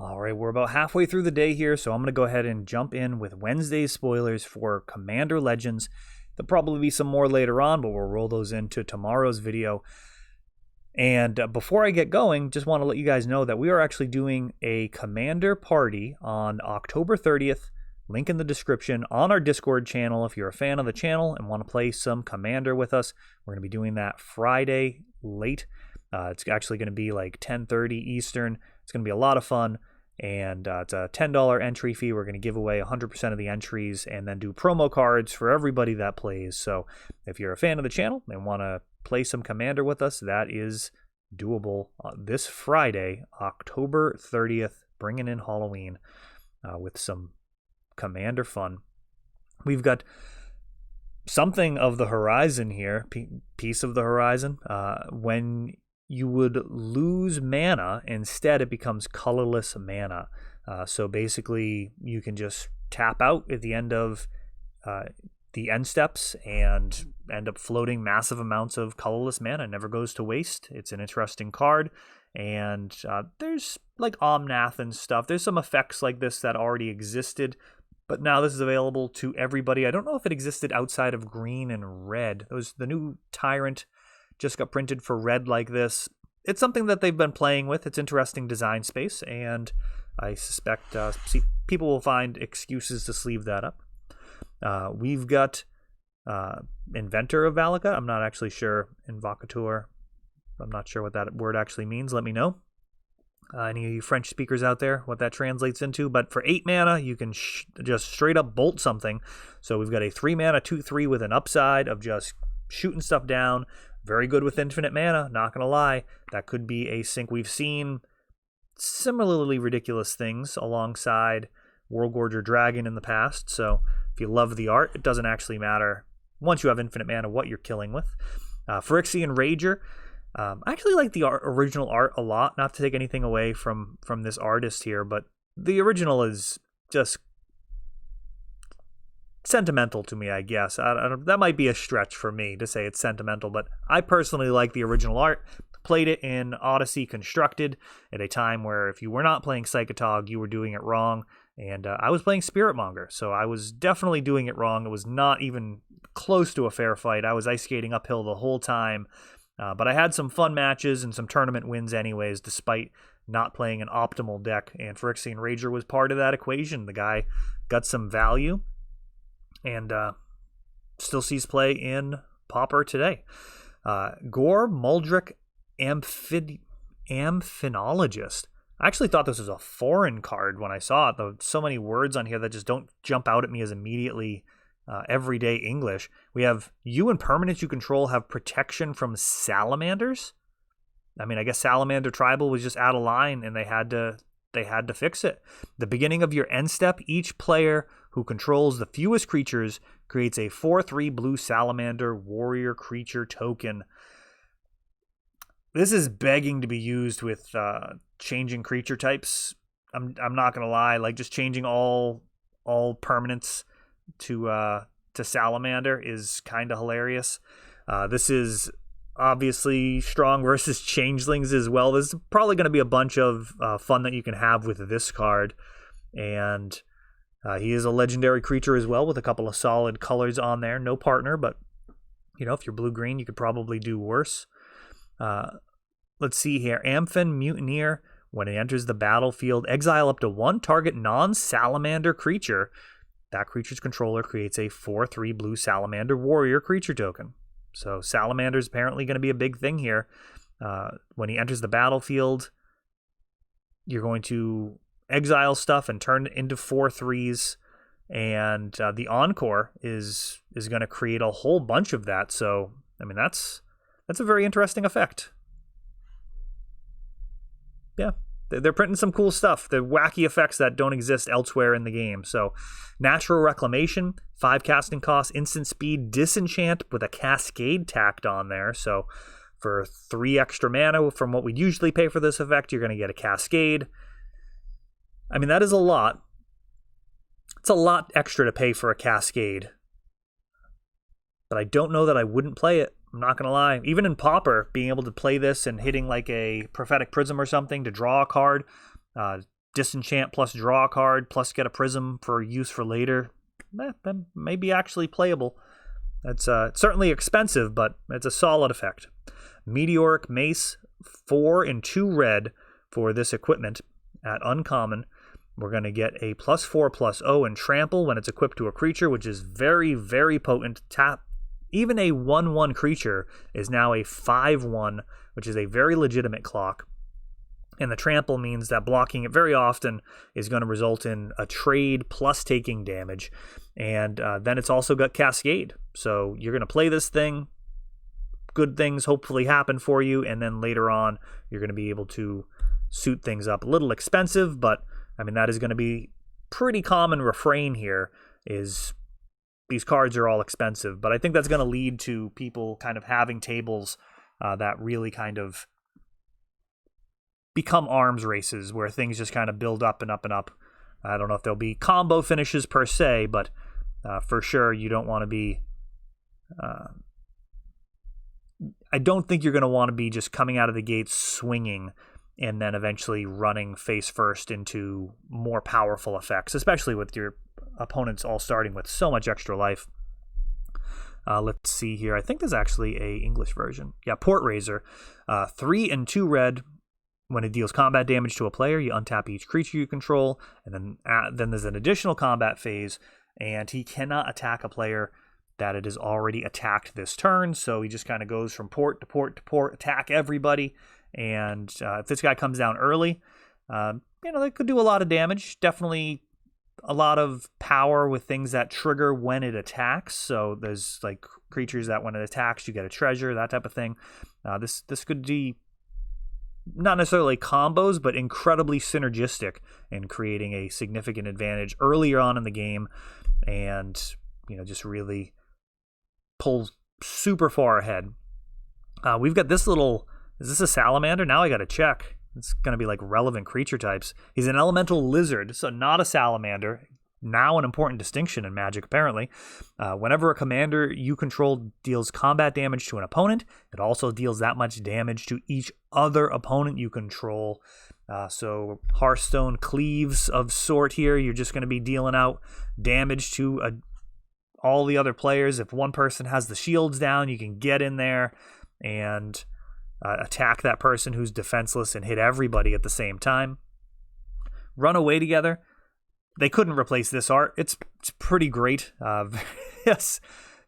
All right, we're about halfway through the day here, so I'm going to go ahead and jump in with Wednesday's spoilers for Commander Legends. There'll probably be some more later on, but we'll roll those into tomorrow's video. And before I get going, just want to let you guys know that we are actually doing a Commander party on October 30th. Link in the description on our Discord channel if you're a fan of the channel and want to play some Commander with us. We're going to be doing that Friday late. It's actually going to be like 10:30 Eastern. It's going to be a lot of fun. And it's a $10 entry fee. We're going to give away 100% of the entries and then do promo cards for everybody that plays. So if you're a fan of the channel and want to play some Commander with us, that is doable this Friday, October 30th, bringing in Halloween with some Commander fun. We've got something of the horizon here, piece of the horizon. When you would lose mana, instead it becomes colorless mana. So basically, you can just tap out at the end of the end steps and end up floating massive amounts of colorless mana. It never goes to waste. It's an interesting card. And there's like Omnath and stuff. There's some effects like this that already existed, but now this is available to everybody. I don't know if it existed outside of green and red. It was the new Tyrant just got printed for red like this. It's something that they've been playing with. It's interesting design space, and I suspect people will find excuses to sleeve that up. We've got Inventor of Valica. I'm not actually sure. Invocateur. I'm not sure what that word actually means. Let me know. Any of you French speakers out there, what that translates into. But for 8 mana, you can just straight up bolt something. So we've got a 3 mana 2/3 with an upside of just shooting stuff down. Very good with infinite mana, not going to lie. That could be a sync. We've seen similarly ridiculous things alongside Worldgorger Dragon in the past. So if you love the art, it doesn't actually matter once you have infinite mana what you're killing with. Frixion Rager. I actually like the original art a lot. Not to take anything away from this artist here, but the original is just sentimental to me, I guess. That might be a stretch for me to say it's sentimental, but I personally like the original art. Played it in Odyssey Constructed at a time where if you were not playing Psychotog, you were doing it wrong. And I was playing Spiritmonger, so I was definitely doing it wrong. It was not even close to a fair fight. I was ice skating uphill the whole time. But I had some fun matches and some tournament wins anyways, despite not playing an optimal deck. And Frixion Rager was part of that equation. The guy got some value and still sees play in Pauper today. Gore Muldrick, Amphinologist. I actually thought this was a foreign card when I saw it. There so many words on here that just don't jump out at me as immediately everyday English. We have you and permanents you control have protection from salamanders. I mean, I guess Salamander Tribal was just out of line and they had to fix it. The beginning of your end step, each player who controls the fewest creatures creates a 4/3 blue Salamander warrior creature token. This is begging to be used with changing creature types. I'm not gonna lie, like just changing all permanents to Salamander is kind of hilarious. This is obviously strong versus changelings as well. There's probably going to be a bunch of fun that you can have with this card. And he is a legendary creature as well with a couple of solid colors on there. No partner, but you know, if you're blue-green, you could probably do worse. Let's see here. Amfinn, Mutineer. When it enters the battlefield, exile up to 1 target non-salamander creature. That creature's controller creates a 4/3 blue Salamander warrior creature token. So Salamander's apparently going to be a big thing here. When he enters the battlefield, you're going to exile stuff and turn it into 4/3s. And the Encore is going to create a whole bunch of that. So, I mean, that's a very interesting effect. Yeah, they're printing some cool stuff. They're wacky effects that don't exist elsewhere in the game. So, Natural Reclamation, 5 casting cost, instant speed, disenchant with a cascade tacked on there. So, for 3 extra mana from what we'd usually pay for this effect, you're going to get a cascade. I mean, that is a lot. It's a lot extra to pay for a cascade. But I don't know that I wouldn't play it. I'm not going to lie. Even in Pauper, being able to play this and hitting like a Prophetic Prism or something to draw a card, disenchant plus draw a card plus get a prism for use for later, that may be actually playable. It's certainly expensive, but it's a solid effect. Meteoric Mace, 4 and 2 red for this equipment at uncommon. We're going to get a +4/+0 and trample when it's equipped to a creature, which is very, very potent. Tap. Even a 1/1 creature is now a 5/1, which is a very legitimate clock. And the trample means that blocking it very often is going to result in a trade plus taking damage. And then it's also got Cascade. So you're going to play this thing, good things hopefully happen for you, and then later on you're going to be able to suit things up. A little expensive, but I mean, that is going to be pretty common refrain here, is these cards are all expensive. But I think that's going to lead to people kind of having tables that really kind of become arms races where things just kind of build up and up and up. I don't know if there'll be combo finishes per se, but for sure you don't want to be... I don't think you're going to want to be just coming out of the gates swinging and then eventually running face first into more powerful effects, especially with your opponents all starting with so much extra life. Let's see here. I think there's actually a English version. Yeah, Port Razor. 3 and 2 red. When it deals combat damage to a player, you untap each creature you control, and then there's an additional combat phase, and he cannot attack a player that it has already attacked this turn, so he just kind of goes from port to port to port, attack everybody. And if this guy comes down early, they could do a lot of damage. Definitely a lot of power with things that trigger when it attacks. So there's like creatures that when it attacks, you get a treasure, that type of thing. This could be not necessarily combos, but incredibly synergistic in creating a significant advantage earlier on in the game, and just really pull super far ahead. We've got this little... Is this a salamander? Now I got to check. It's going to be like relevant creature types. He's an elemental lizard, so not a salamander. Now an important distinction in Magic, apparently. Whenever a commander you control deals combat damage to an opponent, it also deals that much damage to each other opponent you control. So Hearthstone Cleaves of sort here. You're just going to be dealing out damage to all the other players. If one person has the shields down, you can get in there and attack that person who's defenseless and hit everybody at the same time. Run away together. They couldn't replace this art. It's pretty great. Yes,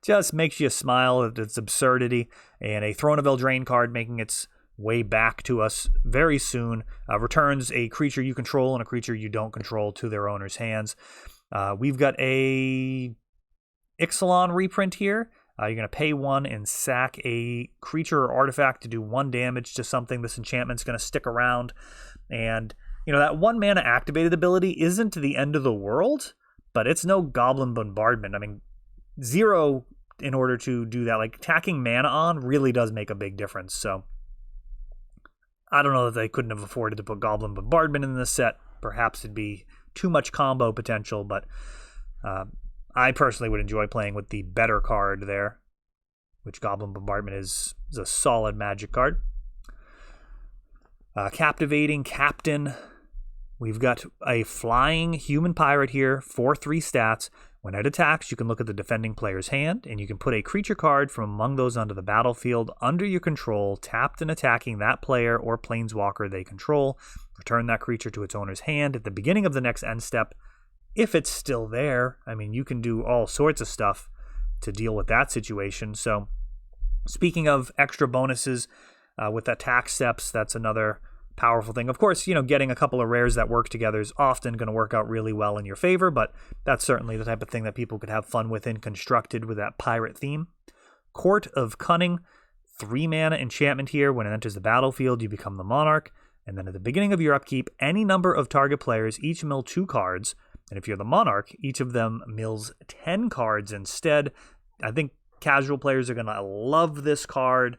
just makes you smile at its absurdity. And a Throne of Eldraine card making its way back to us very soon. Returns a creature you control and a creature you don't control to their owner's hands. We've got a Ixalan reprint here. You're going to pay 1 and sack a creature or artifact to do 1 damage to something. This enchantment's going to stick around. And, that 1 mana activated ability isn't the end of the world, but it's no Goblin Bombardment. I mean, 0 in order to do that. Like, tacking mana on really does make a big difference. So, I don't know that they couldn't have afforded to put Goblin Bombardment in this set. Perhaps it'd be too much combo potential, but... I personally would enjoy playing with the better card there, which Goblin Bombardment is a solid Magic card. Captivating Captain. We've got a flying human pirate here, 4/3 stats. When it attacks, you can look at the defending player's hand, and you can put a creature card from among those onto the battlefield under your control, tapped and attacking that player or planeswalker they control. Return that creature to its owner's hand at the beginning of the next end step. If it's still there, I mean, you can do all sorts of stuff to deal with that situation. So, speaking of extra bonuses with attack steps, that's another powerful thing. Of course, getting a couple of rares that work together is often going to work out really well in your favor, but that's certainly the type of thing that people could have fun with and constructed with that pirate theme. Court of Cunning, 3 mana enchantment here. When it enters the battlefield, you become the monarch. And then at the beginning of your upkeep, any number of target players each mill 2 cards. And if you're the monarch, each of them mills 10 cards instead. I think casual players are going to love this card.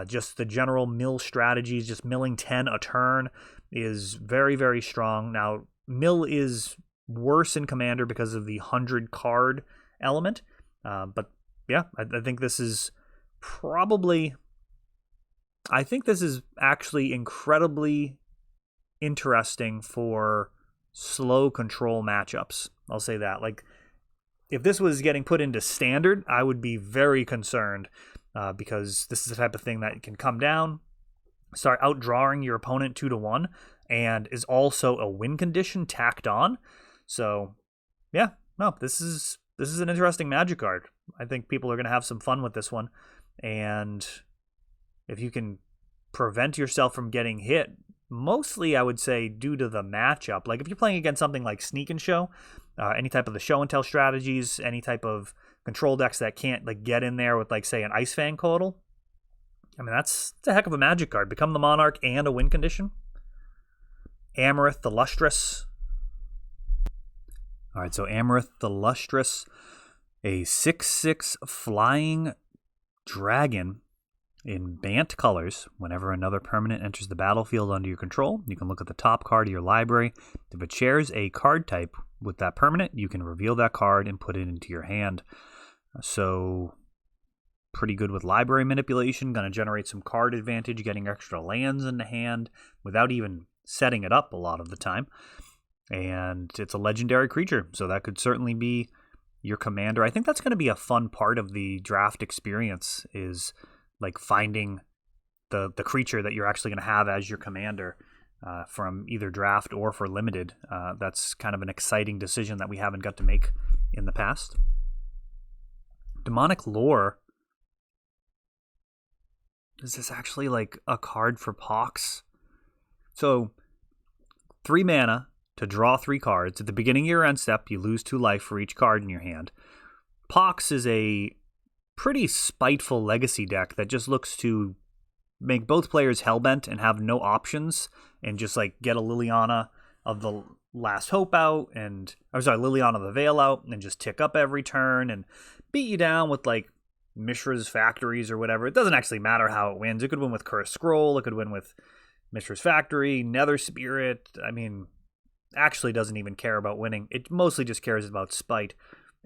Just the general mill strategies, just milling 10 a turn is very, very strong. Now, mill is worse in Commander because of the 100 card element. But yeah, I think this is probably... I think this is actually incredibly interesting for slow control matchups. I'll say that. Like, if this was getting put into standard, I would be very concerned because this is the type of thing that can come down, start outdrawing your opponent 2-1, and is also a win condition tacked on. So, yeah, no, this is an interesting Magic card. I think people are going to have some fun with this one, and if you can prevent yourself from getting hit, mostly I would say due to the matchup. Like if you're playing against something like Sneak and Show, any type of the show and tell strategies, any type of control decks that can't like get in there with like say an Ice Fang Coatl, I mean that's a heck of a Magic card. Become the Monarch and a win condition. Amarath the Lustrous. All right, so Amarath the Lustrous, a 6/6 flying dragon in Bant colors. Whenever another permanent enters the battlefield under your control, you can look at the top card of your library. If it shares a card type with that permanent, you can reveal that card and put it into your hand. So pretty good with library manipulation, going to generate some card advantage, getting extra lands in the hand without even setting it up a lot of the time. And it's a legendary creature, so that could certainly be your commander. I think that's going to be a fun part of the draft experience, is like finding the creature that you're actually going to have as your commander from either draft or for limited. That's kind of an exciting decision that we haven't got to make in the past. Demonic Lore. Is this actually like a card for Pox? So 3 mana to draw 3 cards. At the beginning of your end step, you lose 2 life for each card in your hand. Pox is a pretty spiteful legacy deck that just looks to make both players hellbent and have no options, and just like get a Liliana of the Last Hope out, and Liliana of the Veil out, and just tick up every turn and beat you down with like Mishra's Factories or whatever. It doesn't actually matter how it wins. It could win with Cursed Scroll, it could win with Mishra's Factory, Nether Spirit. I mean, actually doesn't even care about winning. It mostly just cares about spite.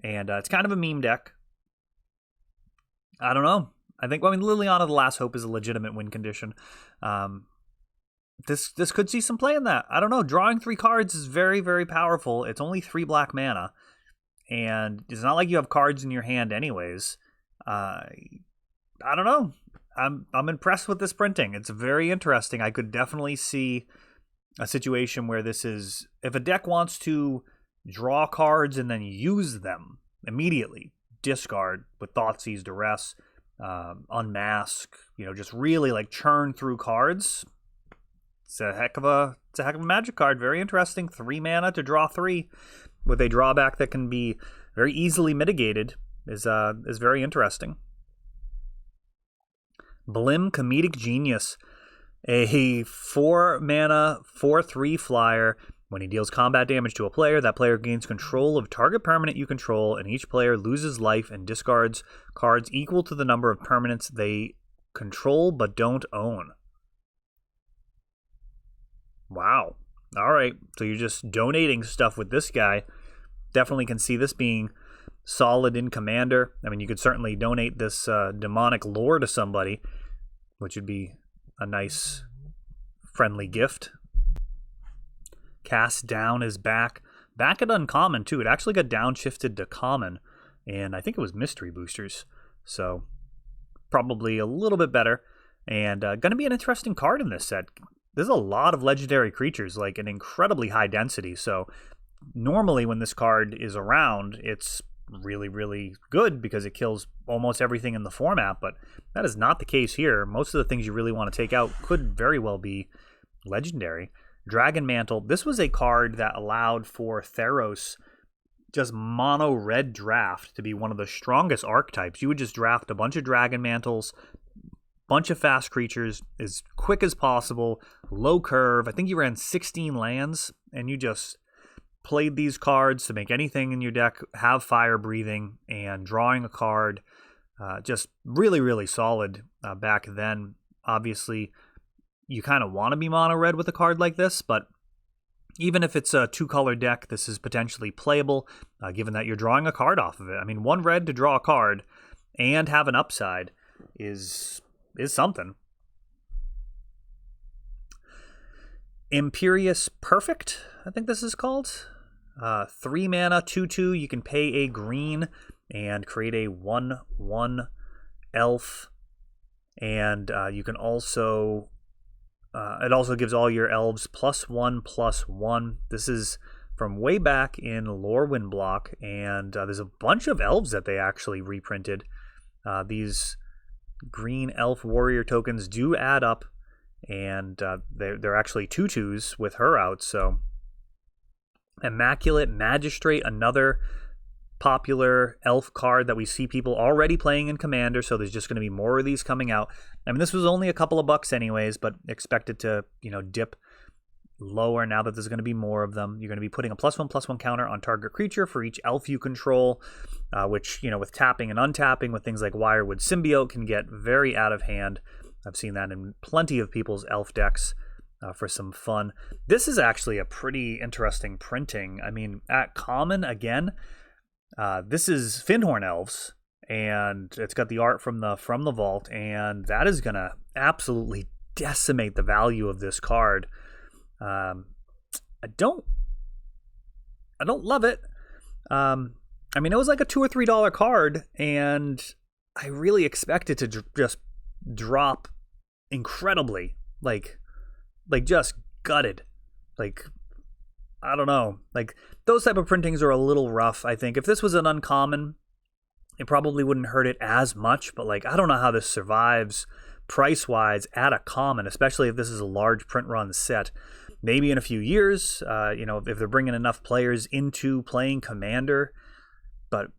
And it's kind of a meme deck. I don't know. Liliana of the Last Hope is a legitimate win condition. This could see some play in that. I don't know. Drawing 3 cards is very, very powerful. It's only 3 black mana. And it's not like you have cards in your hand anyways. I don't know. I'm impressed with this printing. It's very interesting. I could definitely see a situation where this is, if a deck wants to draw cards and then use them immediately, discard with Thoughtseize, Duress, Unmask, just really like churn through cards. It's a heck of a Magic card. Very interesting. 3 mana to draw 3 with a drawback that can be very easily mitigated is very interesting. Blim, Comedic Genius, a 4 mana 4/3 flyer. When he deals combat damage to a player, that player gains control of target permanent you control, and each player loses life and discards cards equal to the number of permanents they control but don't own. Wow. All right. So you're just donating stuff with this guy. Definitely can see this being solid in Commander. I mean, you could certainly donate this demonic lore to somebody, which would be a nice friendly gift. Cast Down is back at uncommon too. It actually got downshifted to common, and I think it was mystery boosters, so probably a little bit better, and going to be an interesting card in this set. There's a lot of legendary creatures, like an incredibly high density, so normally when this card is around, it's really, really good because it kills almost everything in the format, but that is not the case here. Most of the things you really want to take out could very well be legendary. Dragon Mantle. This was a card that allowed for Theros, just mono red draft, to be one of the strongest archetypes. You would just draft a bunch of Dragon Mantles, bunch of fast creatures, as quick as possible, low curve. I think you ran 16 lands, and you just played these cards to make anything in your deck have fire breathing and drawing a card. Just really, really solid back then. Obviously, you kind of want to be mono red with a card like this, but even if it's a 2-color deck, this is potentially playable, given that you're drawing a card off of it. I mean, 1 red to draw a card and have an upside is something. Imperious Perfect, I think this is called. 3 mana, 2/2. You can pay a green and create a 1/1 elf. And you can also... it also gives all your elves +1/+1. This is from way back in Lorwyn block, and there's a bunch of elves that they actually reprinted. These green elf warrior tokens do add up, and they're actually 2/2s with her out. So Immaculate Magistrate, another popular elf card that we see people already playing in Commander, so there's just going to be more of these coming out. I mean, this was only a couple of bucks anyways, but expected to, dip lower now that there's going to be more of them. You're going to be putting a +1/+1 counter on target creature for each elf you control, which, with tapping and untapping with things like Wirewood Symbiote can get very out of hand. I've seen that in plenty of people's elf decks for some fun. This is actually a pretty interesting printing. I mean, at common, again, this is Finhorn elves, and it's got the art from the vault, and that is going to absolutely decimate the value of this card. I don't love it. I mean, it was like a $2 or $3 card, and I really expect it to just drop incredibly, like just gutted. Like, I don't know. Like, those type of printings are a little rough, I think. If this was an uncommon, it probably wouldn't hurt it as much, but I don't know how this survives price-wise at a common, especially if this is a large print run set. Maybe in a few years, if they're bringing enough players into playing Commander. But,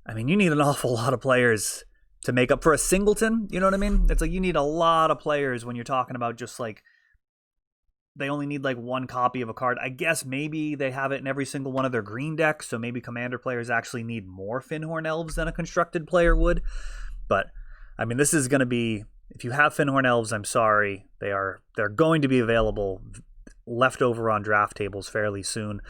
I mean, you need an awful lot of players to make up for a singleton, you know what I mean? It's like you need a lot of players when you're talking about just they only need one copy of a card. I guess maybe they have it in every single one of their green decks, so maybe Commander players actually need more Finhorn elves than a constructed player would. But, I mean, this is going to be... If you have Finhorn elves, I'm sorry. They're going to be available left over on draft tables fairly soon.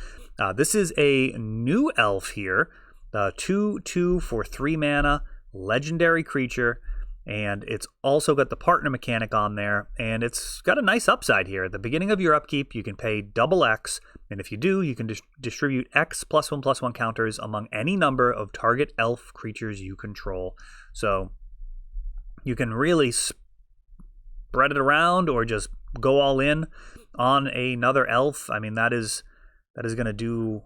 This is a new elf here. 2/2 for 3 mana, legendary creature. And it's also got the partner mechanic on there, and it's got a nice upside here. At the beginning of your upkeep, you can pay double X, and if you do, you can distribute X +1/+1 counters among any number of target elf creatures you control. So you can really spread it around or just go all in on another elf. I mean, that is going to do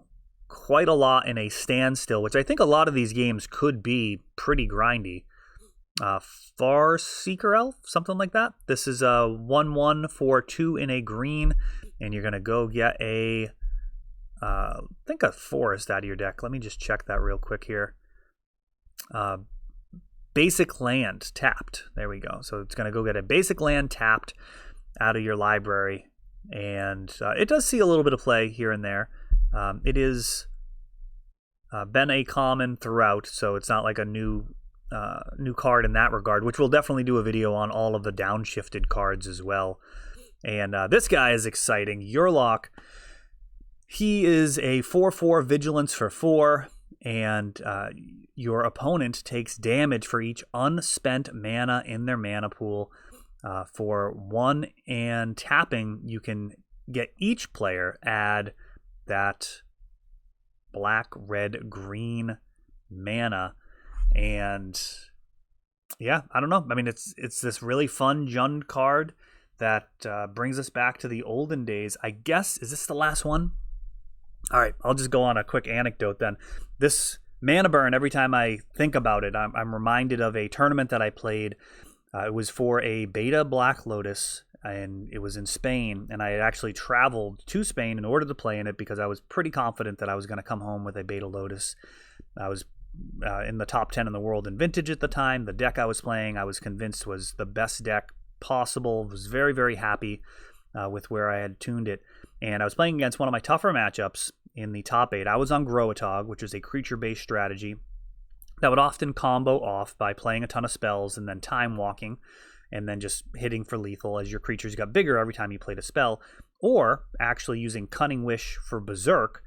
quite a lot in a standstill, which I think a lot of these games could be pretty grindy. Far Seeker Elf, something like that. This is a 1/1 for 2 in a green, and you're going to go get I think a forest out of your deck. Let me just check that real quick here. Basic land tapped. There we go. So it's going to go get a basic land tapped out of your library, and it does see a little bit of play here and there. It is been a common throughout, so it's not like a new card in that regard, which we'll definitely do a video on all of the downshifted cards as well. And this guy is exciting. Yurlok, he is a 4/4 vigilance for 4, and your opponent takes damage for each unspent mana in their mana pool. For 1 and tapping, you can get each player add that black, red, green mana. And yeah, I don't know. I mean, it's this really fun Jund card that brings us back to the olden days. I guess, is this the last one? All right, I'll just go on a quick anecdote then. This mana burn, every time I think about it, I'm reminded of a tournament that I played. It was for a beta Black Lotus, and it was in Spain, and I had actually traveled to Spain in order to play in it because I was pretty confident that I was going to come home with a beta Lotus. I was in the top 10 in the world in Vintage at the time. The deck I was playing, I was convinced was the best deck possible. Was very, very happy with where I had tuned it. And I was playing against one of my tougher matchups in the top 8. I was on Groatog, which is a creature-based strategy that would often combo off by playing a ton of spells and then time walking and then just hitting for lethal as your creatures got bigger every time you played a spell, or actually using Cunning Wish for Berserk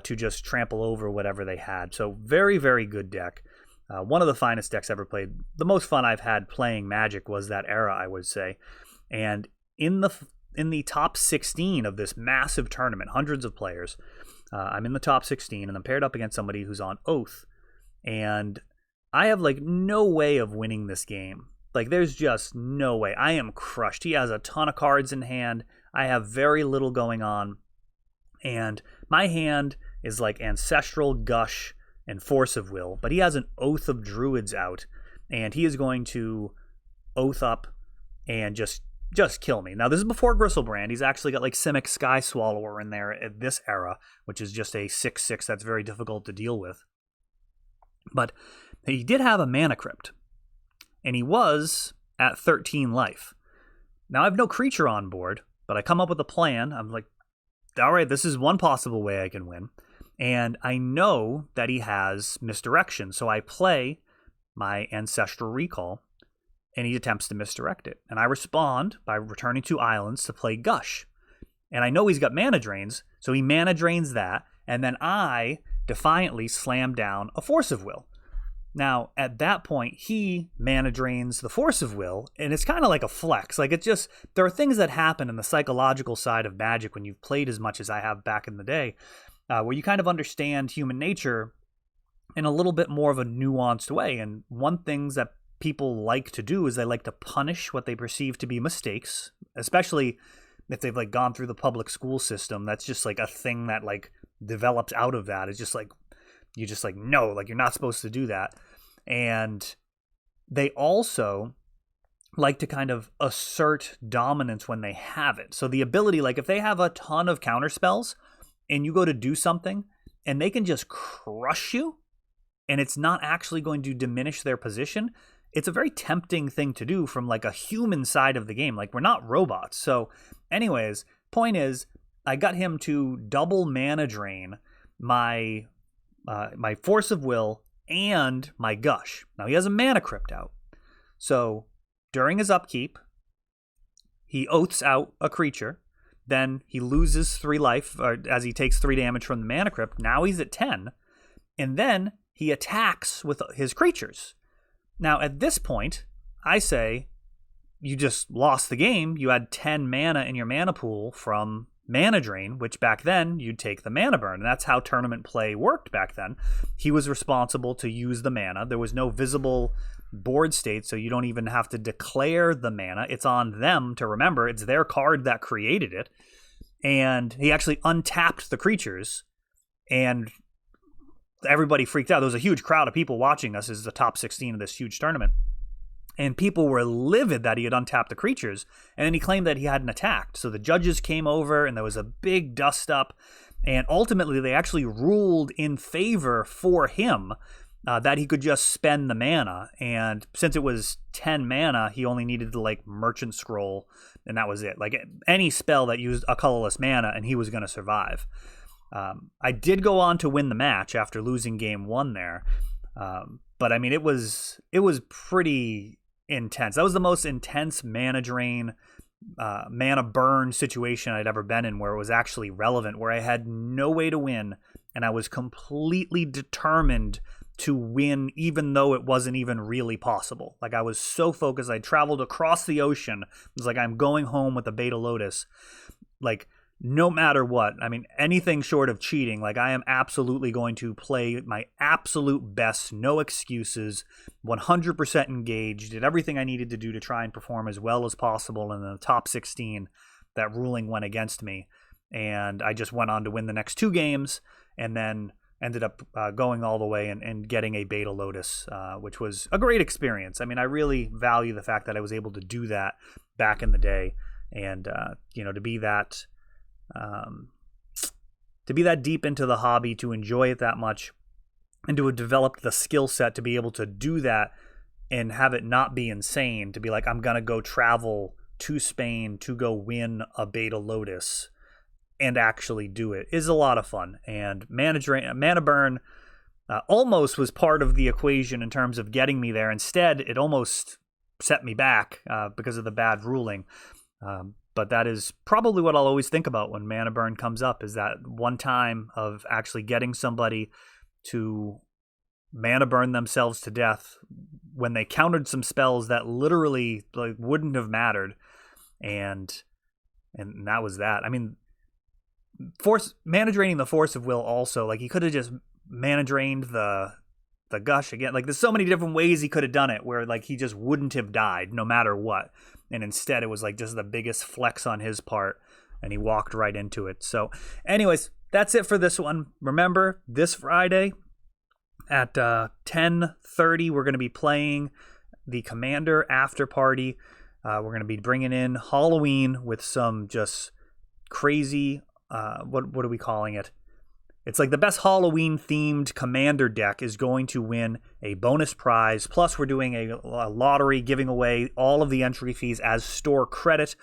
to just trample over whatever they had. So very, very good deck. One of the finest decks ever played. The most fun I've had playing Magic was that era, I would say. And in the in the top 16 of this massive tournament, hundreds of players. I'm in the top 16, and I'm paired up against somebody who's on Oath, and I have like no way of winning this game. Like, there's just no way. I am crushed. He has a ton of cards in hand. I have very little going on. And my hand is like Ancestral, Gush, and Force of Will. But he has an Oath of Druids out. And he is going to Oath up and just kill me. Now, this is before Gristlebrand. He's actually got like Simic Sky Swallower in there at this era, which is just a 6/6 that's very difficult to deal with. But he did have a Mana Crypt. And he was at 13 life. Now, I have no creature on board, but I come up with a plan. I'm like, all right, this is one possible way I can win. And I know that he has Misdirection. So I play my Ancestral Recall, and he attempts to misdirect it. And I respond by returning 2 islands to play Gush. And I know he's got Mana Drains, so he Mana Drains that. And then I defiantly slam down a Force of Will. Now, at that point, he Mana Drains the Force of Will, and it's kind of like a flex. Like, it just, there are things that happen in the psychological side of Magic when you've played as much as I have back in the day, where you kind of understand human nature in a little bit more of a nuanced way. And one thing that people like to do is they like to punish what they perceive to be mistakes, especially if they've like gone through the public school system. That's just like a thing that like develops out of that. It's just like, you just like, no, like you're not supposed to do that. And they also like to kind of assert dominance when they have it. So the ability, like if they have a ton of counter spells and you go to do something and they can just crush you and it's not actually going to diminish their position, it's a very tempting thing to do from like a human side of the game. Like, we're not robots. So anyways, point is, I got him to double mana drain my Force of Will and my Gush. Now, he has a Mana Crypt out. So during his upkeep, he oaths out a creature. Then he loses 3 life as he takes 3 damage from the Mana Crypt. Now he's at 10. And then he attacks with his creatures. Now, at this point, I say, you just lost the game. You had 10 mana in your mana pool from Mana Drain, which back then you'd take the mana burn. And that's how tournament play worked back then. He was responsible to use the mana. There was no visible board state, so you don't even have to declare the mana. It's on them to remember. It's their card that created it. And he actually untapped the creatures, and everybody freaked out. There was a huge crowd of people watching us as the top 16 of this huge tournament. And people were livid that he had untapped the creatures. And then he claimed that he hadn't attacked. So the judges came over and there was a big dust up. And ultimately they actually ruled in favor for him that he could just spend the mana. And since it was 10 mana, he only needed to like Merchant Scroll. And that was it. Like any spell that used a colorless mana and he was going to survive. I did go on to win the match after losing game 1 there. But I mean, it was pretty intense. That was the most intense mana drain, mana burn situation I'd ever been in, where it was actually relevant, where I had no way to win, and I was completely determined to win, even though it wasn't even really possible. Like, I was so focused. I traveled across the ocean. It was like, I'm going home with the Beta Lotus. Like, no matter what, I mean, anything short of cheating, like I am absolutely going to play my absolute best, no excuses, 100% engaged, did everything I needed to do to try and perform as well as possible. And in the top 16, that ruling went against me. And I just went on to win the next 2 games and then ended up going all the way and getting a Beta Lotus, which was a great experience. I mean, I really value the fact that I was able to do that back in the day. And, to be that... to be that deep into the hobby, to enjoy it that much, and to have developed the skill set to be able to do that and have it not be insane, to be like, I'm going to go travel to Spain to go win a Beta Lotus and actually do it, is a lot of fun. And Mana Burn almost was part of the equation in terms of getting me there. Instead, it almost set me back because of the bad ruling. But that is probably what I'll always think about when Mana Burn comes up, is that one time of actually getting somebody to Mana Burn themselves to death when they countered some spells that literally like wouldn't have mattered. And And that was that. I mean, mana draining the Force of Will also, like, he could have just mana drained the Gush again. Like, there's so many different ways he could have done it where, like, he just wouldn't have died no matter what. And instead, it was, like, just the biggest flex on his part, and he walked right into it. So, anyways, that's it for this one. Remember, this Friday at 10:30, we're going to be playing the Commander After Party. We're going to be bringing in Halloween with some just crazy, what are we calling it? It's like the best Halloween-themed Commander deck is going to win a bonus prize. Plus, we're doing a lottery, giving away all of the entry fees as store credit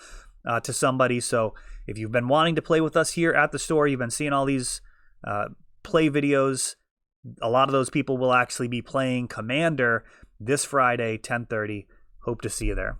to somebody. So if you've been wanting to play with us here at the store, you've been seeing all these play videos, a lot of those people will actually be playing Commander this Friday, 10:30. Hope to see you there.